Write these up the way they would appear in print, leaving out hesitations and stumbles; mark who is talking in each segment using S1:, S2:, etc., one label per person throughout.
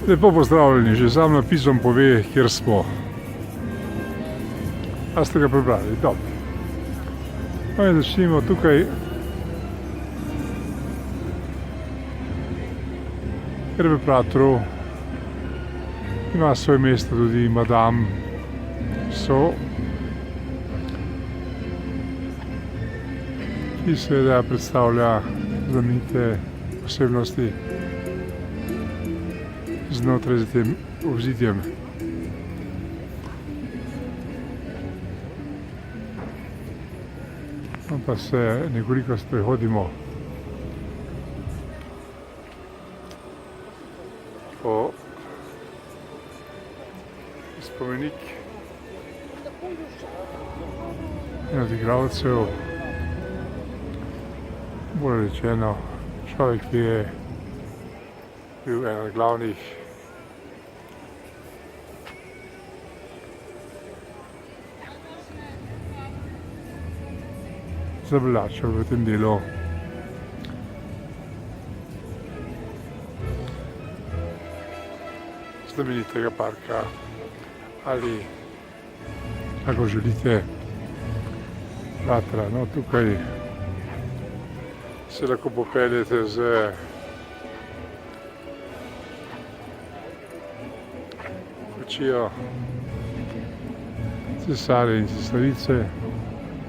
S1: Lepo pozdravljeni, že sam napisom pove, kjer smo. A ste ga prebrali? Dobro. No in začnimo tukaj. Ker v Pratru ima svoje mesto tudi Madame So, ki seveda predstavlja znamenite posebnosti znotraj za tem obzidjem. No, pa se nekoliko sprehodimo po spomenik in od igralcev, bolj rečeno človek, ki je bil eden od glavnih zavlačev v tem delu znamenitega parka, ali kako želite Pratra. No, tukaj se lahko popeljete z kočijo cesarja in cesarice,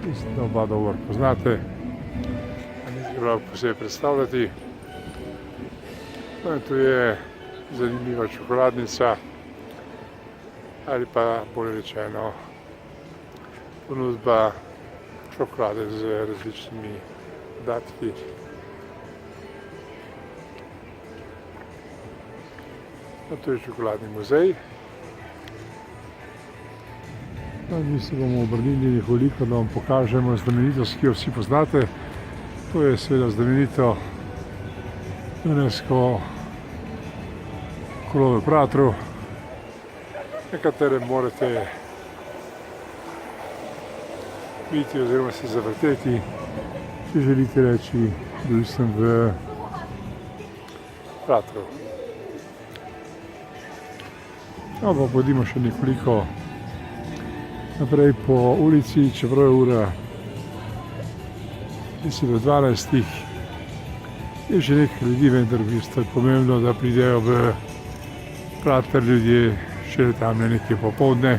S1: ki oba dobro poznate, ni treba posebej predstavljati. No, in tu je zanimiva čokoladnica, ali pa bolje rečeno ponudba čokolade z različnimi dodatki. No, to je čokoladni muzej. No, mi se bomo obrnili nekoliko, da vam pokažemo znamenitost, ki jo vsi poznate. To je seveda znamenito UNESCO kolo v Pratru, na katerem morate biti oziroma se zavrteti, če želite reči, bil sem v Pratru. No, pa pojdimo še nekoliko naprej po ulici, čeprav je ura 10:12, je še nekaj ljudi, vendar v bistvu je pomembno, da pridejo v Prater ljudje še tam nekje popoldne,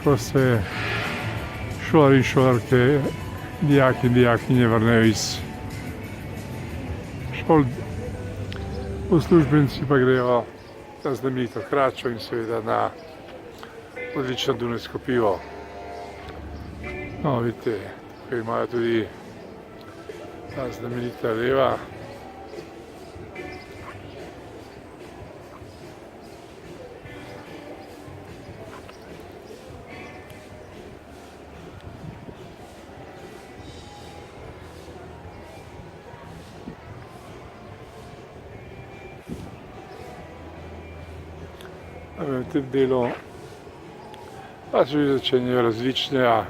S1: ko se šolari in šolarke, dijaki in dijakinje vrnejo iz šol, uslužbenci pa grejo na znamenito Kračo in seveda na odlično dunajsko pivo. No, vidite, tukaj imajo tudi ta znamenita leva. V tem delu pa se začenjajo različne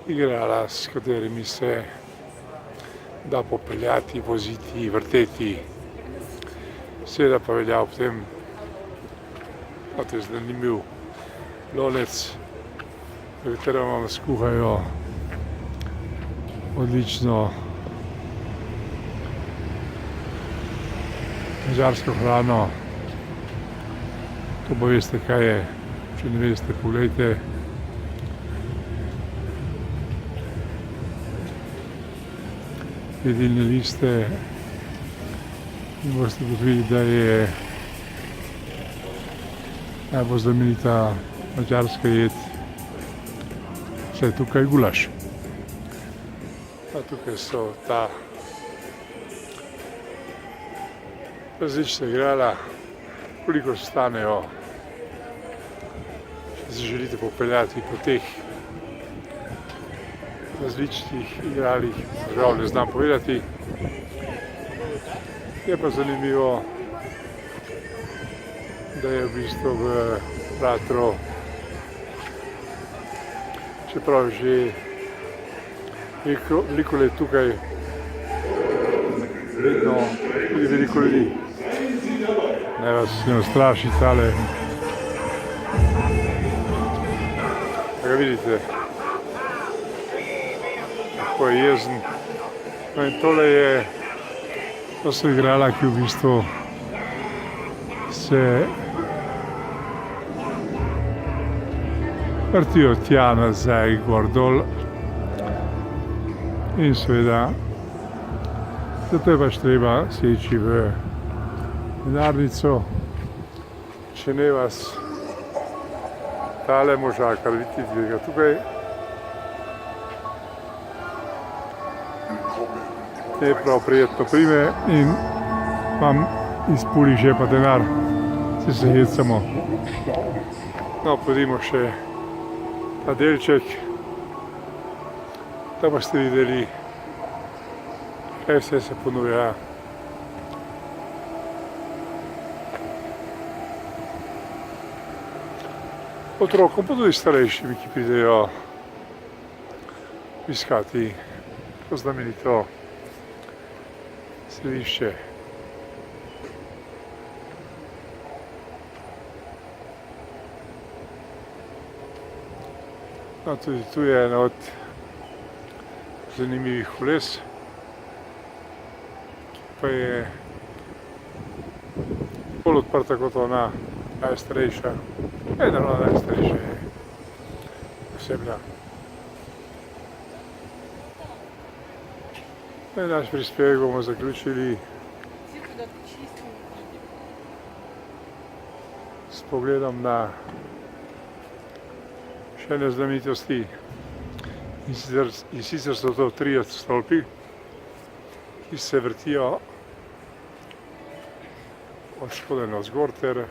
S1: igrala, s katerimi se da popeljati, voziti, vrteti. Seveda pa velja ob tem, da je zanimiv lonec, v katerem vam skuhajo odlično madžarsko hrano. To pa veste, kaj je. Če ne veste, poglejte. Jedilne liste in boste ugotovili, da je najbolj znamenita madžarska jed vse tukaj gulaš. Pa tukaj so ta različna igrala, koliko stanejo, če se želite popeljati po teh različnih igralih, žal ne znam povedati. Je pa zanimivo, da je v bistvu v Pratru, čeprav že veliko let tukaj vedno tudi veliko ljudi. Ne vas ne ustraši tale. Da ga vidite, kako je jezen. No in to so igrala, ki v bistvu se vrtijo tja nazaj, gor dol. In seveda, zato je pač treba seči v denarnico, če ne vas tale možakar vidite dviga tukaj. Ne prav prijetno prime in vam izpuli žepa denar, se hecamo. No, pojdimo še ta delček, da boste videli, kaj vse se ponuja. Otrokom, pa tudi starejšim, ki pridejo iskati to znamenito središče. No, tudi tu je ena od zanimivih koles, ki pa je bolj odprta kot ona najstarejša. Ena od najstarejša je osebna. Naš prispevek bomo zaključili s pogledom na še ene znamenitosti. In sicer so to 3 stolpi, ki se vrtijo od spodaj navzgor ter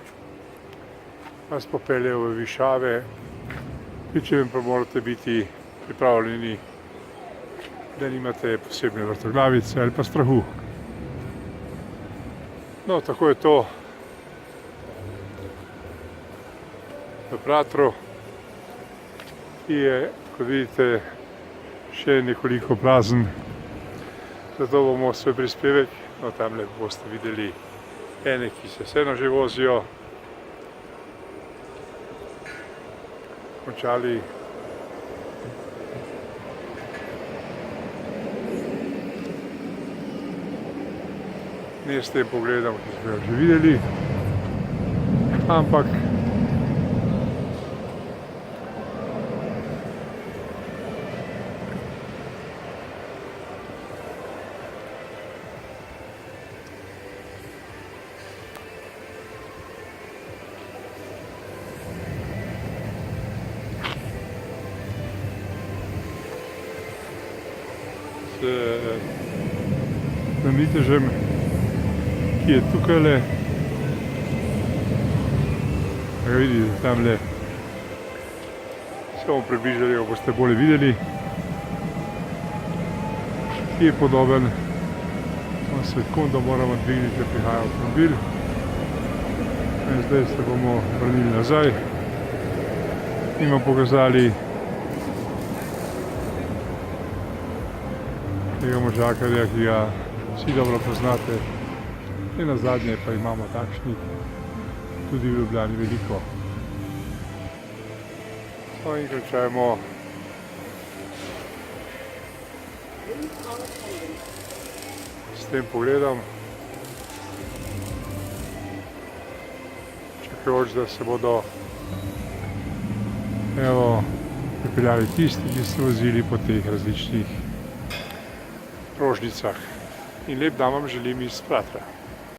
S1: nas popeljejo v višave, pri čemer pa morate biti pripravljeni, da nimate posebne vrtoglavice ali pa strahu. No, tako je to v Pratru, ki je, kot vidite, še nekoliko prazen. Zato bomo svoj prispevek, no tamle boste videli ene, ki se vseeno že vozijo, končali. Ne s tem pogledom, ki smo jo že videli, ampak s vitežem, ki je tukajle, ga vidite tamle, se bomo približali, ga boste bolje videli, ki je podoben. Sekundo moramo dvigniti, da prihaja avtomobil. In zdaj se bomo vrnili nazaj in vam pokazali tega možakarja, ki ga vsi dobro poznate. In nazadnje pa imamo takšnih tudi v Ljubljani veliko. No in končajmo s tem pogledom, čakajoč, da se bodo pripeljali tisti, ki so vozili po teh različnih rožnicah. In lep dan vam želim iz Pratra.